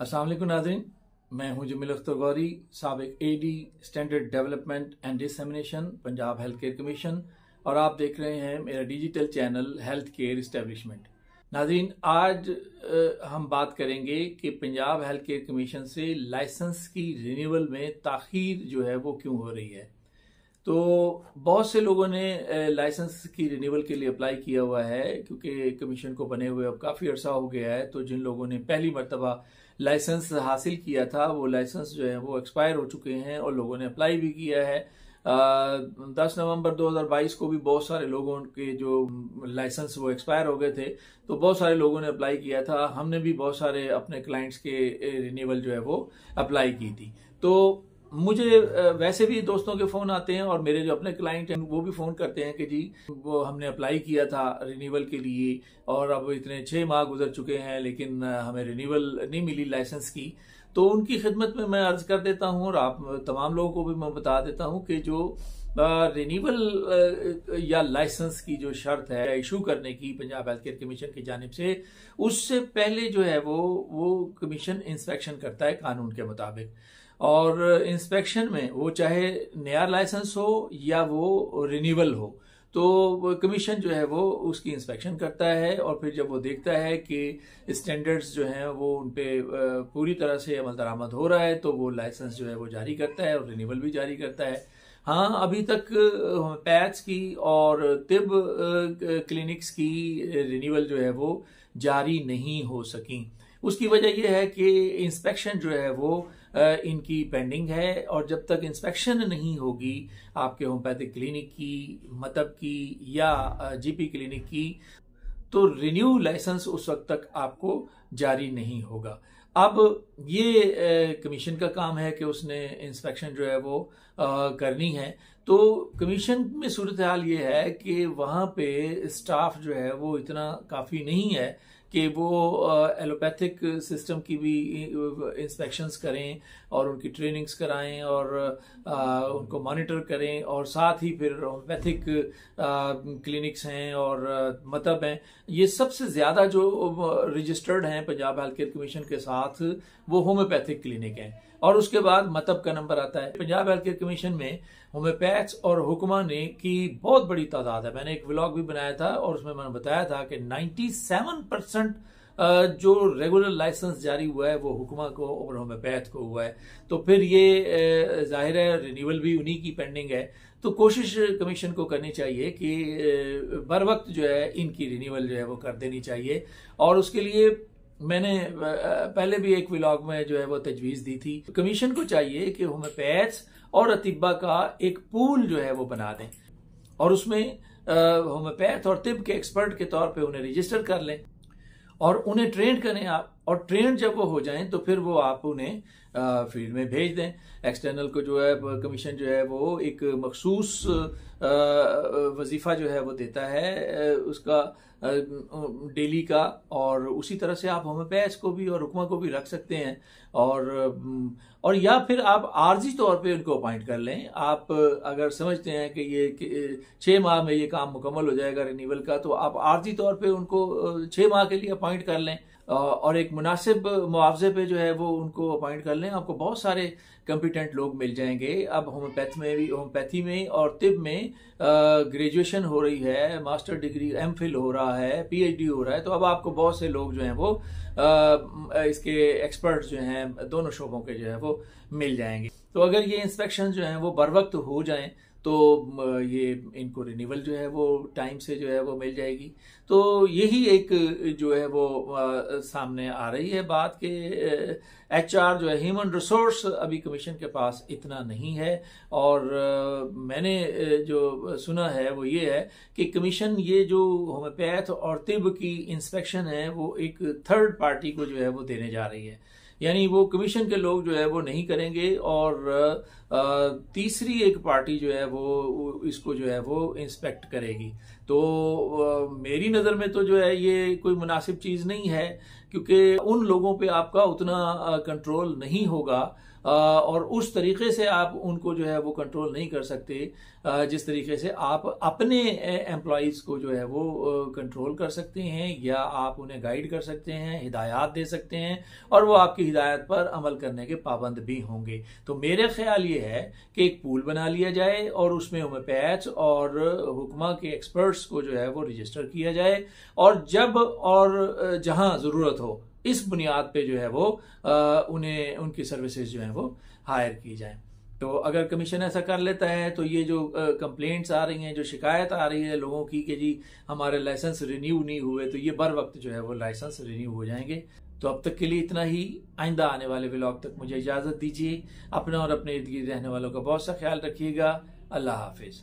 अस्सलाम वालेकुम नाज़रीन, मैं हूं जमील अख्तर गौरी, साबिक AD standard development and dissemination Punjab health care commission, और आप देख रहे हैं मेरा digital channel health care establishment. नाज़रीन, आज हम बात करेंगे कि पंजाब हेल्थ केयर कमीशन से लाइसेंस की रिन्यूअल में ताख़ीर जो है वो क्यों हो रही है। तो बहुत से लोगों ने लाइसेंस की रिन्यूअल के लिए अप्लाई किया हुआ है, क्योंकि कमीशन को बने हुए अब काफ़ी अर्सा हो गया है। तो जिन लोगों ने पहली मरतबा लाइसेंस हासिल किया था, वो लाइसेंस जो है वो एक्सपायर हो चुके हैं और लोगों ने अप्लाई भी किया है। 10 नवंबर 2022 को भी बहुत सारे लोगों के जो लाइसेंस वो एक्सपायर हो गए थे, तो बहुत सारे लोगों ने अप्लाई किया था। हमने भी बहुत सारे अपने क्लाइंट्स के रिन्यूअल जो है वो अप्लाई की थी। तो मुझे वैसे भी दोस्तों के फ़ोन आते हैं और मेरे जो अपने क्लाइंट हैं वो भी फ़ोन करते हैं कि जी वो हमने अप्लाई किया था रिन्यूअल के लिए और अब इतने 6 माह गुजर चुके हैं, लेकिन हमें रिन्यूअल नहीं मिली लाइसेंस की। तो उनकी खिदमत में मैं अर्ज़ कर देता हूँ और आप तमाम लोगों को भी मैं बता देता हूँ कि जो रिन्यूअल या लाइसेंस की जो शर्त है इशू करने की पंजाब हेल्थ केयर कमीशन की जानिब से, उससे पहले जो है वो कमीशन इंस्पेक्शन करता है कानून के मुताबिक। और इंस्पेक्शन में वो चाहे नया लाइसेंस हो या वो रिन्यूअल हो, तो कमीशन जो है वो उसकी इंस्पेक्शन करता है और फिर जब वो देखता है कि स्टैंडर्ड्स जो हैं वो उन पे पूरी तरह से अमल दरामद हो रहा है, तो वो लाइसेंस जो है वो जारी करता है और रिन्यूअल भी जारी करता है। हाँ, अभी तक पैथ्स की और तिब क्लिनिक्स की रिन्यूअल जो है वो जारी नहीं हो सकी। उसकी वजह यह है कि इंस्पेक्शन जो है वो इनकी पेंडिंग है, और जब तक इंस्पेक्शन नहीं होगी आपके होम्योपैथिक क्लिनिक की, मतब की या जीपी क्लिनिक की, तो रिन्यू लाइसेंस उस वक्त तक आपको जारी नहीं होगा। अब ये कमीशन का काम है कि उसने इंस्पेक्शन जो है वो करनी है। तो कमीशन में सूरत हाल ये है कि वहाँ पे स्टाफ जो है वो इतना काफ़ी नहीं है कि वो एलोपैथिक सिस्टम की भी इंस्पेक्शंस करें और उनकी ट्रेनिंग्स कराएं और उनको मॉनिटर करें, और साथ ही फिर होम्योपैथिक क्लिनिक्स हैं और मतब हैं, ये सबसे ज़्यादा जो रजिस्टर्ड हैं पंजाब हेल्थ केयर कमीशन के साथ वो होम्योपैथिक क्लिनिक हैं। और उसके बाद मतब का नंबर आता है। पंजाब हेल्थ केयर कमीशन में होम्योपैथ्स और हुक्मा ने की बहुत बड़ी तादाद है। मैंने एक व्लॉग भी बनाया था और उसमें मैंने बताया था कि 97% जो रेगुलर लाइसेंस जारी हुआ है वो हुक्मा को और होम्योपैथ को हुआ है। तो फिर ये जाहिर है रिन्यूअल भी उन्हीं की पेंडिंग है। तो कोशिश कमीशन को करनी चाहिए कि बर वक्त जो है इनकी रिन्यूअल जो है वो कर देनी चाहिए। और उसके लिए मैंने पहले भी एक व्लॉग में जो है वो तजवीज़ दी थी। कमीशन को चाहिए कि होम्योपैथ्स और अतिब्बा का एक पूल जो है वो बना दें और उसमें होम्योपैथ और तिब के एक्सपर्ट के तौर पे उन्हें रजिस्टर कर लें और उन्हें ट्रेन करें आप। और ट्रेन जब वो हो जाएं तो फिर वो आप उन्हें फील्ड में भेज दें। एक्सटर्नल को जो है कमीशन जो है वो एक मखसूस वजीफा जो है वो देता है उसका डेली का, और उसी तरह से आप होम्योपैथ को भी और हुक्मा को भी रख सकते हैं। और या फिर आप आर्जी तौर पे उनको अपॉइंट कर लें। आप अगर समझते हैं कि ये 6 माह में ये काम मुकम्मल हो जाएगा रिन्यूअल का, तो आप आर्जी तौर पे उनको 6 माह के लिए अपॉइंट कर लें और एक मुनासिब मुआवजे पे जो है वो उनको अपॉइंट कर लें। आपको बहुत सारे कम्पिटेंट लोग मिल जाएंगे। अब होम्योपैथी में और तिब में ग्रेजुएशन हो रही है, मास्टर डिग्री एमफिल हो रहा है, पीएचडी हो रहा है। तो अब आपको बहुत से लोग जो हैं वो इसके एक्सपर्ट्स जो हैं दोनों शोबों के जो है वो मिल जाएंगे। तो अगर ये इंस्पेक्शन जो हैं वो बर वक्त हो जाएं तो ये इनको रिन्यूअल जो है वो टाइम से जो है वो मिल जाएगी। तो यही एक जो है वो सामने आ रही है बात कि एचआर जो है ह्यूमन रिसोर्स अभी कमीशन के पास इतना नहीं है। और मैंने जो सुना है वो ये है कि कमीशन ये जो होम्योपैथ और तिब की इंस्पेक्शन है वो एक थर्ड पार्टी को जो है वो देने जा रही है। यानी वो कमीशन के लोग जो है वो नहीं करेंगे और तीसरी एक पार्टी जो है वो इसको जो है वो इंस्पेक्ट करेगी। तो मेरी नज़र में तो जो है ये कोई मुनासिब चीज़ नहीं है, क्योंकि उन लोगों पे आपका उतना कंट्रोल नहीं होगा और उस तरीके से आप उनको जो है वो कंट्रोल नहीं कर सकते जिस तरीके से आप अपने एम्प्लॉयज को जो है वो कंट्रोल कर सकते हैं, या आप उन्हें गाइड कर सकते हैं, हिदायत दे सकते हैं, और वो आपकी हिदायत पर अमल करने के पाबंद भी होंगे। तो मेरा ख्याल ये है कि एक पूल बना लिया जाए और उसमें होम्योपैथ्स और हुक्मा के एक्सपर्ट्स को जो है वो रजिस्टर किया जाए, और जब और जहां जरूरत हो इस बुनियाद पे जो है वो उन्हें उनकी सर्विसेज जो है वो हायर की जाए। तो अगर कमीशन ऐसा कर लेता है तो ये जो कंप्लेंट्स आ रही हैं, जो शिकायत आ रही है लोगों की कि जी हमारे लाइसेंस रिन्यू नहीं हुए, तो ये बर वक्त जो है वो लाइसेंस रिन्यू हो जाएंगे। तो अब तक के लिए इतना ही। आइंदा आने वाले व्लॉग तक मुझे इजाजत दीजिए। अपना और अपने इर्द गिर्द रहने वालों का बहुत सा ख्याल रखिएगा। अल्लाह हाफिज।